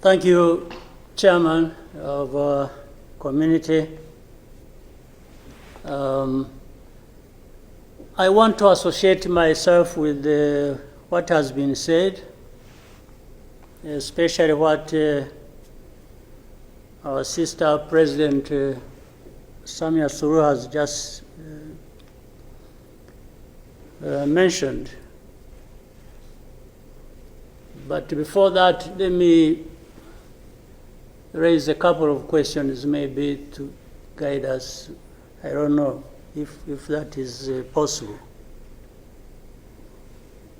Thank you, Chairman of Community. I want to associate myself with what has been said, especially what our sister President Samia Suluhu has just mentioned. But before that, let me raise a couple of questions maybe to guide us. I don't know if that is possible.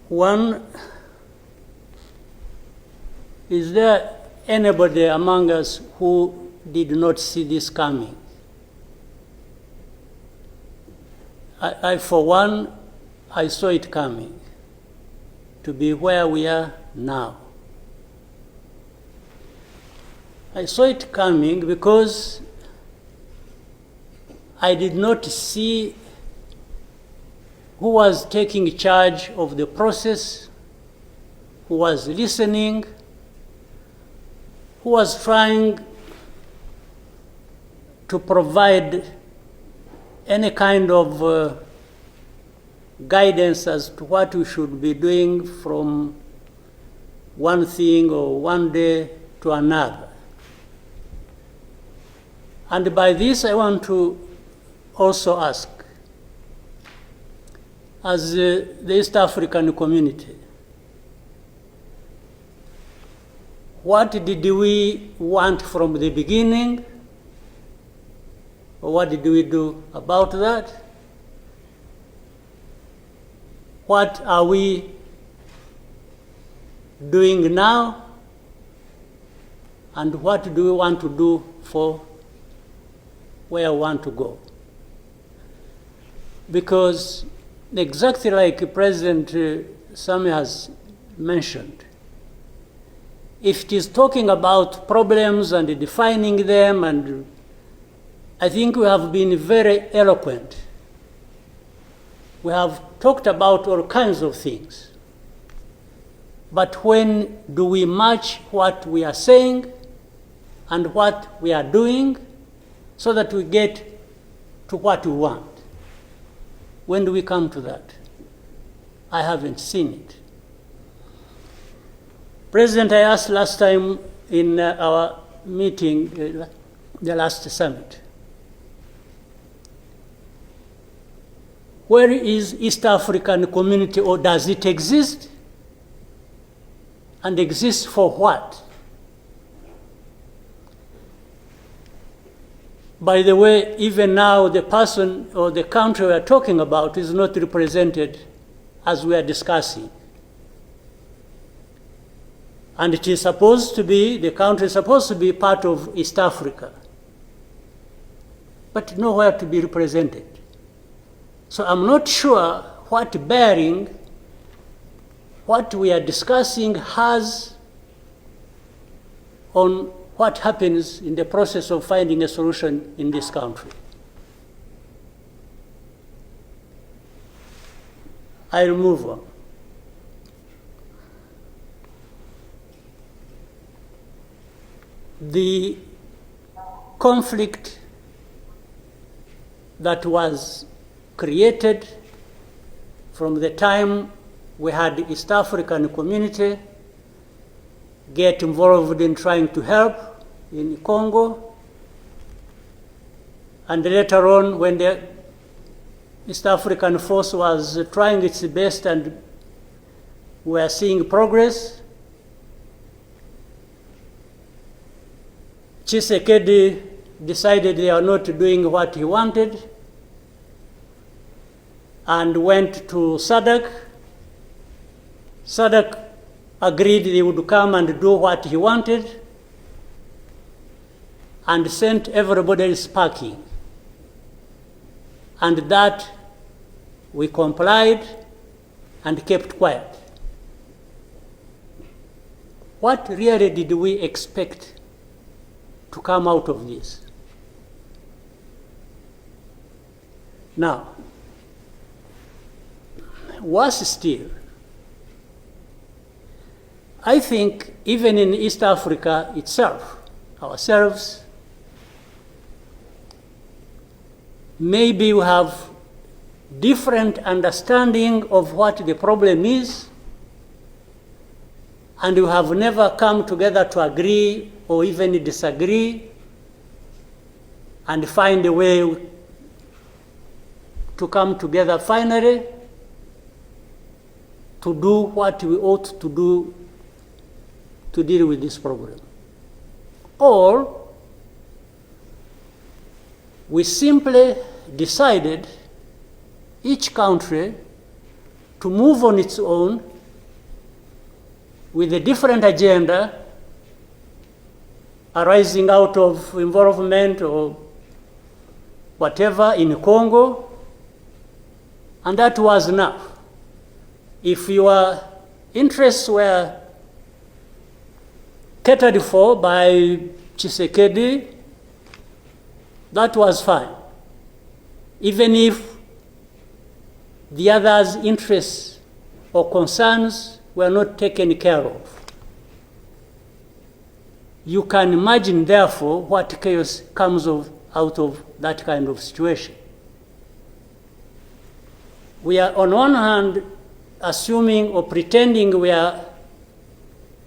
One, is there anybody among us who did not see this coming? I for one, I saw it coming, to be where we are now. I saw it coming because I did not see who was taking charge of the process, who was listening, who was trying to provide any kind of guidance as to what we should be doing from one thing or one day to another. And by this, I want to also ask, as the East African community, what did we want from the beginning? Or what did we do about that? What are we doing now? And what do we want to do for where we want to go? Because exactly like President Samia has mentioned, if it is talking about problems and defining them, and I think we have been very eloquent. We have talked about all kinds of things. But when do we match what we are saying and what we are doing so that we get to what we want? When do we come to that? I haven't seen it. President, I asked last time in our meeting, the last summit, where is East African community, or does it exist? And exist for what? By the way, even now the person or the country we are talking about is not represented as we are discussing. And it is supposed to be, the country is supposed to be part of East Africa, but nowhere to be represented. So I'm not sure what bearing what we are discussing has on what happens in the process of finding a solution in this country. I'll move on. The conflict that was created from the time we had the East African community get involved in trying to help in Congo, and later on when the East African force was trying its best and we are seeing progress, Tshisekedi decided they are not doing what he wanted and went to SADC. SADC agreed they would come and do what he wanted and sent everybody packing. And that we complied and kept quiet. What really did we expect to come out of this? Now, worse still, I think even in East Africa itself, ourselves, maybe we have different understanding of what the problem is, and we have never come together to agree or even disagree and find a way to come together finally to do what we ought to do to deal with this problem. Or we simply decided, each country, to move on its own with a different agenda arising out of involvement or whatever in Congo, and that was enough. If your interests were catered for by Tshisekedi, that was fine. Even if the others' interests or concerns were not taken care of. You can imagine, therefore, what chaos comes out of that kind of situation. We are, on one hand, assuming or pretending we are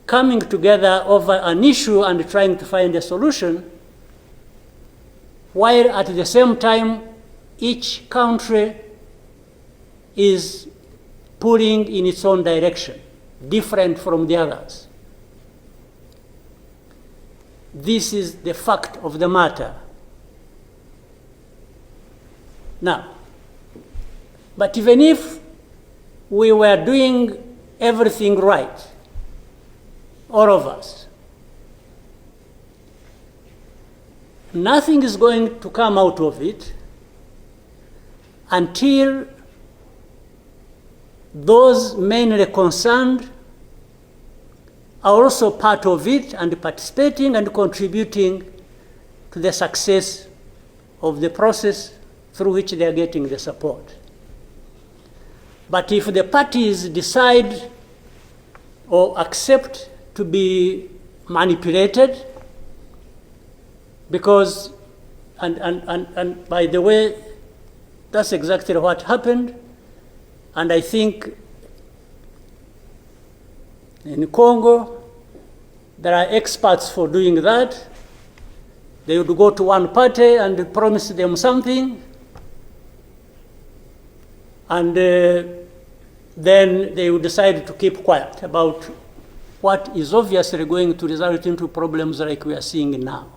coming together over an issue and trying to find a solution, while at the same time, each country is pulling in its own direction, different from the others. This is the fact of the matter. Now, but even if we were doing everything right, all of us, nothing is going to come out of it until those mainly concerned are also part of it and participating and contributing to the success of the process through which they are getting the support. But if the parties decide or accept to be manipulated, because, and by the way, that's exactly what happened, and I think in Congo, there are experts for doing that. They would go to one party and promise them something, and then they would decide to keep quiet about what is obviously going to result into problems like we are seeing now.